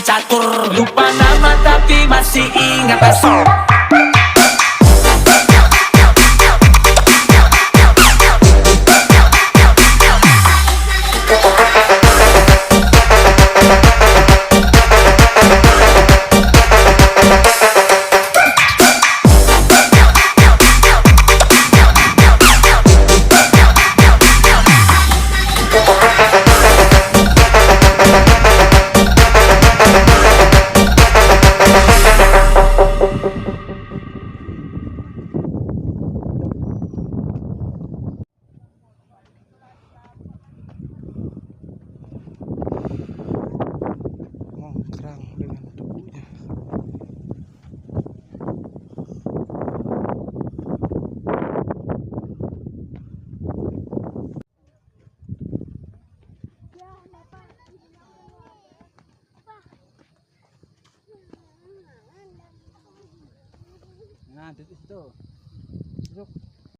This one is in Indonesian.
catur. Lupa nama tapi masih ingat asal. Kerang dengan tubuhnya. Nah, di situ. Duduk.